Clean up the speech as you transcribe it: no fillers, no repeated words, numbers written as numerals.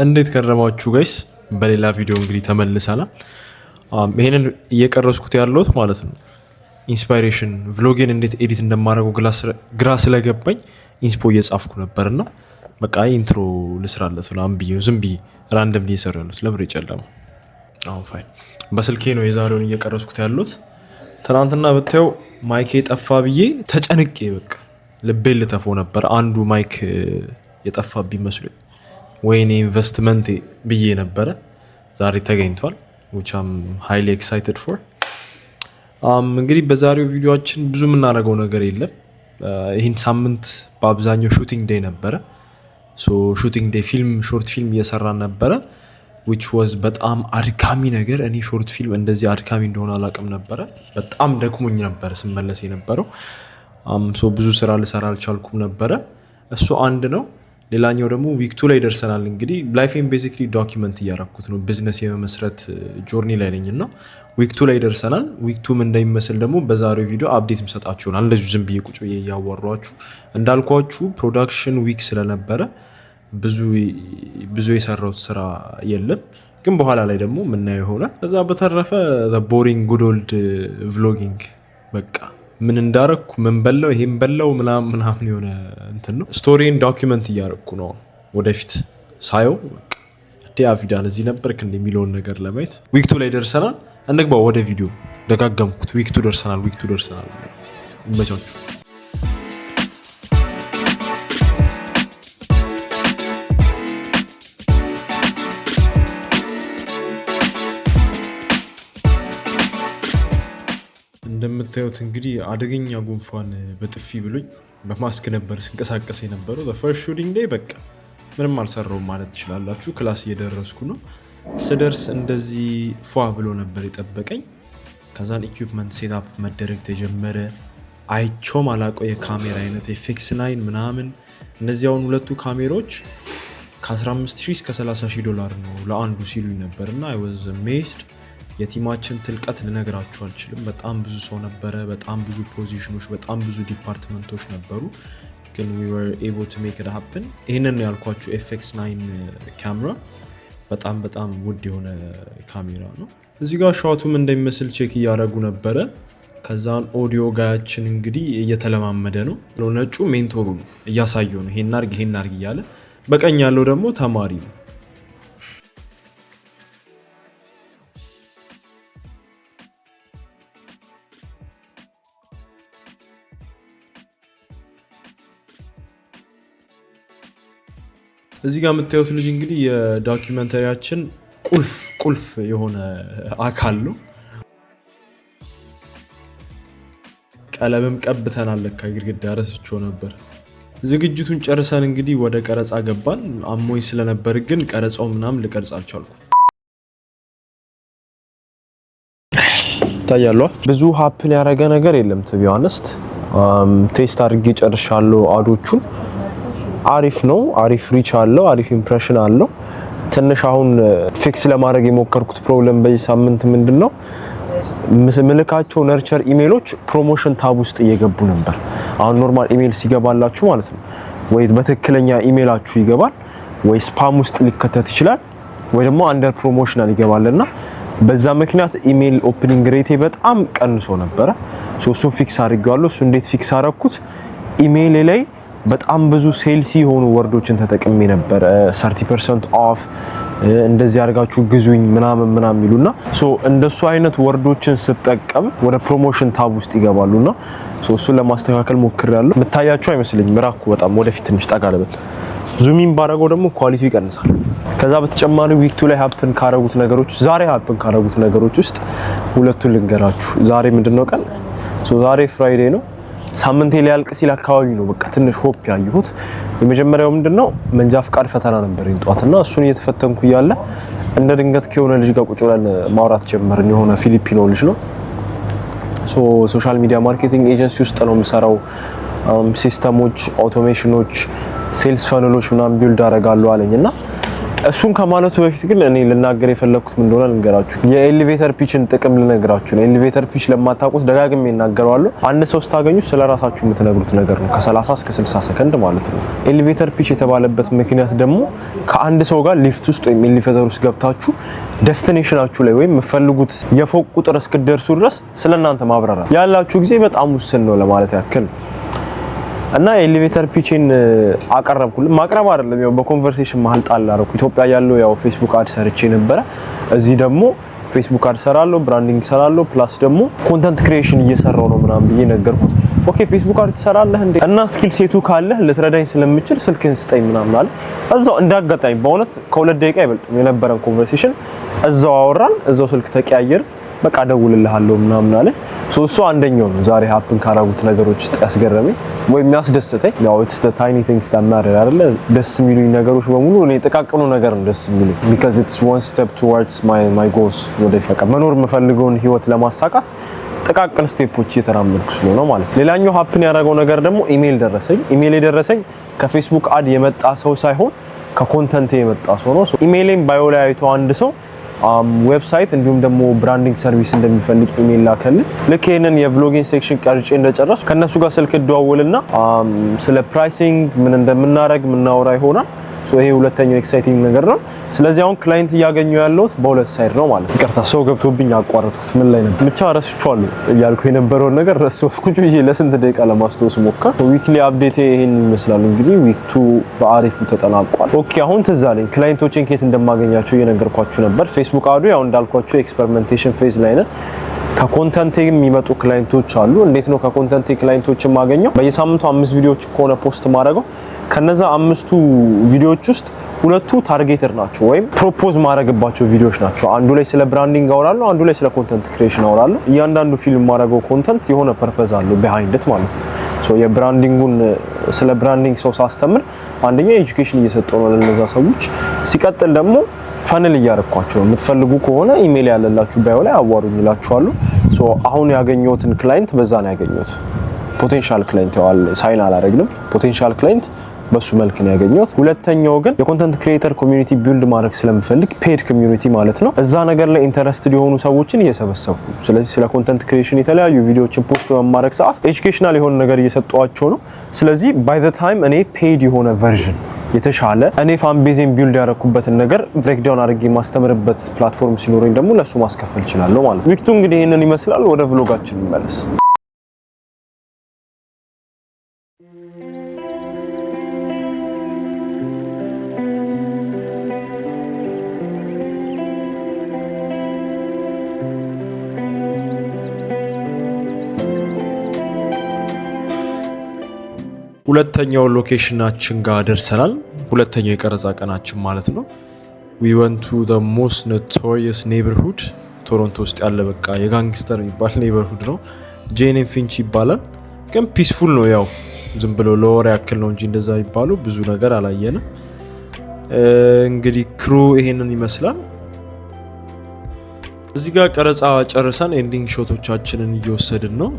እንዴት ከረማችሁ ጋይስ? በሌላ ቪዲዮ እንግዲህ ተመልሰናል። ይሄንን እየቀረስኩት ያለሁት ማለት ነው ኢንስፓይሬሽን ቭሎጌን እንዴት ኤዲት እንደማደርገው ግራ ስለገባኝ ኢንስፖ እየጻፍኩ ነበርና በቃ ኢንትሮ ልስራለት ምናምን ብዬ ዝም ብዬ ራንደም እየሰራሁት ለምሬ ጨለማ። አሁን ፋይን በስልኬ ነው የዛሬውን እየቀረስኩት ያለሁት። ትናንትና ብታየው ማይክ ጠፋ ብዬ ተጨንቄ በቃ ልቤን ልተፈው ነበር። አንዱ ማይክ የጠፋብኝ መስሎኝ ወይኔ ኢንቨስትመንት ብዬ ነበረ። ዛሬ ተገኝቷል which I'm highly excited for። እንግዲህ በዛሬው ቪዲዮአችን ብዙ የምናደርገው ነገር የለም። ይህን ሳምንት በአብዛኛው ሹቲንግ ዴይ ነበረ። ሹቲንግ ዴይ ሾርት ፊልም እየሰራን ነበረ which was በጣም አድካሚ ነገር። እኔ ሾርት ፊልም እንደዚህ አድካሚ እንደሆነ አላውቅም ነበረ። በጣም ደክሞኝ ነበረ ስመለስ የነበረው። ብዙ ስራ ልሰራ አልቻልኩም ነበረ። እሱ አንድ ነው። ሌላኛው ደግሞ ዊክ 2 ላይ ደርሰናል። እንግዲህ ላይፌን ቤዚክሊ ዶኪመንት እያረኩት ነው። ቢዝነስ የመመስረት ጆርኒ ላይ ነኝና ዊክ 2 ላይ ደርሰናል። ዊክ 2 ምን እንደሚመስል ደግሞ በዛሬው ቪዲዮ አፕዴት መስጣችሁ ይሆናል። እንደዚሁ ዝም ብዬ ቁጭ ብዬ እያወራችሁ እንዳልኳችሁ ፕሮዳክሽን ዊክ ስለነበረ ብዙ የሰራሁት ስራ የለም፣ ግን በኋላ ላይ ደግሞ ምናየው ይሆናል። ከዛ በተረፈ ቦሪንግ ጉድ ኦልድ ቭሎጊንግ በቃ ምን እንዳረኩ ምን በላው ይሄን በላው ምናምን የሆነ እንትን ነው። ስቶሪን ዶኪመንት እያረኩ ነው። ወደፊት ሳየው በቃ ዲያቪዳን እዚህ ነበርክ እንደሚለውን ነገር ለማየት ዊክ 2 ላይ ደርሰናል። እንግባ ወደ ቪዲዮ። ደጋገምኩት። ዊክ 2 ደርሰናል። ይመቻችሁ። እንደምታዩት እንግዲህ አደገኛ ጉንፋን በጥፊ ብሎኝ በማስክ ነበር ስንቀሳቀስ የነበረው። ፈርስት ሹቲንግ ዴይ በቃ ምንም አልሰራውም ማለት ትችላላችሁ። ክላስ እየደረስኩ ነው። ስደርስ እንደዚህ ፏ ብሎ ነበር የጠበቀኝ። ከዛን ኢኩፕመንት ሴትአፕ መደረግ ተጀመረ። አይቼውም አላውቀው የካሜራ አይነት የፊክስ 9 ምናምን። እነዚህ አሁን ሁለቱ ካሜራዎች ከ15000 እስከ $30,000 ነው ለአንዱ ሲሉኝ ነበርና አይ ዋዝ አሜዝድ። የቲማችን ትልቀት ልነግራችሁ አልችልም። በጣም ብዙ ሰው ነበረ፣ በጣም ብዙ ፖዚሽኖች፣ በጣም ብዙ ዲፓርትመንቶች ነበሩ። ግን we were able to make it happen። ይህንን ነው ያልኳችሁ FX9 ካሜራ በጣም ውድ የሆነ ካሜራ ነው። እዚህ ጋር ሻቱም እንደሚመስል ቼክ እያደረጉ ነበረ። ከዛን ኦዲዮ ጋያችን እንግዲህ እየተለማመደ ነው። ነጩ ሜንቶሩ ነው እያሳየው ነው ይሄን አርግ እያለ። በቀኝ ያለው ደግሞ ተማሪ ነው። እዚህ ጋር የምታዩት ልጅ እንግዲህ የዶኪመንተሪያችን ቁልፍ የሆነ አካል ነው። ቀለምም ቀብተናል። ለካ ግድግዳ ረስቼው ነበር። ዝግጅቱን ጨርሰን እንግዲህ ወደ ቀረጻ ገባን። አሞኝ ስለነበር ግን ቀረጻው ምናምን ልቀርጽ አልቻልኩም። ታያሏ ብዙ ሀፕን ያደረገ ነገር የለም። ቱ ቢ ኦነስት ቴስት አድርጌ ጨርሻለሁ። አዶቹን አሪፍ ነው። አሪፍ ሪች አለው። አሪፍ ኢምፕሬሽን አለው። ትንሽ አሁን ፊክስ ለማድረግ የሞከርኩት ፕሮብለም በዚህ ሳምንት ምንድነው ምልካቸው ነርቸር ኢሜሎች ፕሮሞሽን ታብ ውስጥ እየገቡ ነበር። አሁን ኖርማል ኢሜል ሲገባላችሁ ማለት ነው ወይ በትክክለኛ ኢሜላችሁ ይገባል ወይ ስፓም ውስጥ ሊከተት ይችላል ወይ ደግሞ አንደር ፕሮሞሽናል ይገባልና በዛ ምክንያት ኢሜል ኦፕኒንግ ሬቴ በጣም ቀንሶ ነበረ። እሱን ፊክስ አድርጌዋለሁ። እሱ እንዴት ፊክስ አደረኩት? ኢሜል ላይ በጣም ብዙ ሴልሲ የሆኑ ወርዶችን ተጠቅሜ ነበር። 30% ኦፍ እንደዚህ አድርጋችሁ ግዙኝ ምናምን ይሉና እንደሱ አይነት ወርዶችን ስጠቀም ወደ ፕሮሞሽን ታብ ውስጥ ይገባሉና እሱን ለማስተካከል ሞክሬያለሁ። የምታያችሁ አይመስለኝም። ራኩ በጣም ወደፊት ትንሽ ጠጋ ልበል። ዙሚን ባረገው ደግሞ ኳሊቲው ይቀንሳል። ከዛ በተጨማሪ ዊክ 2 ላይ ዛሬ ሀፕን ካረጉት ነገሮች ውስጥ ሁለቱን ልንገራችሁ። ዛሬ ምንድነው ቀን? ዛሬ ፍራይዴ ነው። ሳምንቴ ሊያልቅ ሲል አካባቢ ነው በቃ ትንሽ ሆፕ ያየሁት። የመጀመሪያው ምንድነው መንጃ ፍቃድ ፈተና ነበር እንጧትና እሱን እየተፈተንኩ እያለ እንደ ድንገት ከሆነ ልጅ ጋር ቁጭ ብለን ማውራት ጀመርን። የሆነ ፊሊፒኖ ልጅ ነው። ሶሻል ሚዲያ ማርኬቲንግ ኤጀንሲ ውስጥ ነው የምሰራው። ሲስተሞች፣ አውቶሜሽኖች፣ ሴልስ ፈነሎች ምናምን ቢልድ አደርጋለሁ አለኝና እሱን ከማለቱ በፊት ግን እኔ ልናገር የፈለኩት ምን እንደሆነ ልንገራችሁ። የኤሌቬተር ፒችን ጥቅም ልነግራችሁ ነው። ኤሌቬተር ፒች ለማታውቁት ደጋግሜ እናገራለሁ። አንድ ሰው ስታገኙ ስለራሳችሁ የምትነግሩት ነገር ነው፣ ከ30 እስከ 60 ሰከንድ ማለት ነው። ኤሌቬተር ፒች የተባለበት ምክንያት ደግሞ ከአንድ ሰው ጋር ሊፍት ውስጥ ወይም ኤሌቬተር ውስጥ ገብታችሁ ዴስቲኔሽናችሁ ላይ ወይም የምትፈልጉት የፎቅ ቁጥር እስክትደርሱ ድረስ ስለናንተ ማብራራት ያላችሁ ጊዜ በጣም ውስን ነው ለማለት ያክል እና ኤሌቬተር ፒችን አቀረብኩልኝ። ማቅረብ አይደለም ያው በኮንቨርሴሽን መሀል ጣል አደረኩ። ኢትዮጵያ ያለው ያው ፌስቡክ አድ ሰርቼ ነበረ። እዚህ ደግሞ ፌስቡክ አድ ሰራለሁ፣ ብራንዲንግ ሰራለሁ፣ ፕላስ ደግሞ ኮንተንት ክሪኤሽን እየሰራው ነው ምናምን ብዬ ነገርኩት። ኦኬ ፌስቡክ አድ ትሰራለህ እንዴ እና ስኪል ሴቱ ካለህ ልትረዳኝ ስለምችል ስልክህን ስጠኝ ምናምን አለ። እዛው እንዳጋጣሚ በእውነት ከ2 ደቂቃ አይበልጥም የነበረን ኮንቨርሴሽን እዛው አወራን፣ እዛው ስልክ ተቀያየር። በቃ ደውልልሃለሁ ምናምን አለ። እሱ አንደኛው ነው ዛሬ ሀፕን ካረጉት ነገሮች ውስጥ ያስገረመኝ ወይ የሚያስደስተኝ። ያው it's the tiny things that matter አይደለ? ደስ የሚሉኝ ነገሮች በሙሉ እኔ ጥቃቅኑ ነገር ነው ደስ የሚሉኝ because it's one step towards my goals። ወደፊት በቃ መኖር የምፈልገውን ህይወት ለማሳካት ጥቃቅን ስቴፖች እየተራመድኩ ስለሆነ ማለት ነው። ሌላኛው ሀፕን ያደረገው ነገር ደግሞ ኢሜል ደረሰኝ። ኢሜል የደረሰኝ ከፌስቡክ አድ የመጣ ሰው ሳይሆን ከኮንተንት የመጣ ሰው ነው። ኢሜልን ባዮ ላይ አይቶ አንድ ሰው ዌብሳይት እንዲሁም ደግሞ ብራንዲንግ ሰርቪስ እንደሚፈልግ ኢሜል ላከልኝ። ልክ ይሄንን የቭሎጊንግ ሴክሽን ቀርጬ እንደጨረስኩ ከነሱ ጋር ስልክ ደዋወልና ስለ ፕራይሲንግ ምን እንደምናረግ ምናወራ ይሆናል። ይሄ ሁለተኛው ኤክሳይቲንግ ነገር ነው። ስለዚህ አሁን ክላይንት እያገኘሁ ያለሁት በሁለት ሳይድ ነው ማለት ነው። ይቅርታ ሰው ገብቶብኝ አቋረጥኩት። ምን ላይ ነበር ብቻ ረስቼዋለሁ እያልኩ የነበረውን ነገር ረስቼ ለስንት ደቂቃ ለማስታወስ ሞከር። ዊክሊ አፕዴት ይሄን ይመስላል እንግዲህ ዊክ 2 በአሪፉ ተጠናቋል። ኦኬ አሁን ትዝ አለኝ ክላይንቶችን ከየት እንደማገኛቸው እየነገርኳችሁ ነበር። ፌስቡክ አዱ ያው እንዳልኳችሁ ኤክስፐሪመንቴሽን ፌዝ ላይ ነን። ከኮንተንት የሚመጡ ክላይንቶች አሉ። እንዴት ነው ከኮንተንት ክላይንቶችን ማገኘው? በየሳምንቱ 5 ቪዲዮዎች ከሆነ ፖስት ማድረገው ከነዛ 5ቱ ቪዲዮዎች ውስጥ 2ቱ ታርጌትድ ናቸው ወይም ፕሮፖዝ ማድረግባቸው ቪዲዮዎች ናቸው። አንዱ ላይ ስለ ብራንዲንግ አወራለሁ፣ አንዱ ላይ ስለ ኮንተንት ክሪኤሽን አወራለሁ። እያንዳንዱ ፊልም ማድረገው ኮንተንት የሆነ ፐርፐዝ አለው ቢሃይንድ ኢት ማለት ነው። የብራንዲንጉን ስለ ብራንዲንግ ሰው ሳስተምር አንደኛ ኤጁኬሽን እየሰጠው ነው ለነዛ ሰዎች፣ ሲቀጥል ደግሞ ፋነል እያረኳቸው ነው። የምትፈልጉ ከሆነ ኢሜል ያለላችሁ ባዮ ላይ አዋሩኝ ይላችኋለሁ። አሁን ያገኘሁትን ክላይንት በዛ ነው ያገኘሁት። ፖቴንሻል ክላይንት ያው ሳይን አላደረግንም። ፖቴንሻል ክላይንት በሱ መልክ ነው ያገኘሁት። ሁለተኛው ግን የኮንተንት ክሪኤተር ኮሚዩኒቲ ቢልድ ማድረግ ስለምፈልግ ፔድ ኮሚዩኒቲ ማለት ነው። እዛ ነገር ላይ ኢንተረስትድ የሆኑ ሰዎችን እየሰበሰብኩ ስለዚህ ስለ ኮንተንት ክሪኤሽን የተለያዩ ቪዲዮዎችን ፖስት በማድረግ ሰዓት ኤጁኬሽናል የሆነ ነገር እየሰጧቸው ነው። ስለዚህ ባይ ዘ ታይም እኔ ፔድ የሆነ ቨርዥን የተሻለ እኔ ፋን ቤዝን ቢልድ ያደረኩበትን ነገር ብሬክዳውን አድርጌ ማስተምርበት ፕላትፎርም ሲኖረኝ ደግሞ ለሱ ማስከፈል እችላለሁ ማለት ነው። ዊክቱ እንግዲህ ይሄንን ይመስላል። ወደ ቭሎጋችን እንመለስ። ሁለተኛው ሎኬሽናችን ጋር ደርሰናል። ሁለተኛው የቀረጻ ቀናችን ማለት ነው። we went to the most notorious neighborhood ቶሮንቶ ውስጥ ያለ በቃ የጋንግስተር የሚባል ኔይበርሁድ ነው። ጄን ፊንች ይባላል። ግን ፒስፉል ነው። ያው ዝም ብሎ ለወሬ ያክል ነው እንጂ እንደዛ ይባሉ ብዙ ነገር አላየንም። እንግዲህ ክሩ ይሄንን ይመስላል። እዚህ ጋር ቀረጻ ጨርሰን ኤንዲንግ ሾቶቻችንን እየወሰድን ነው።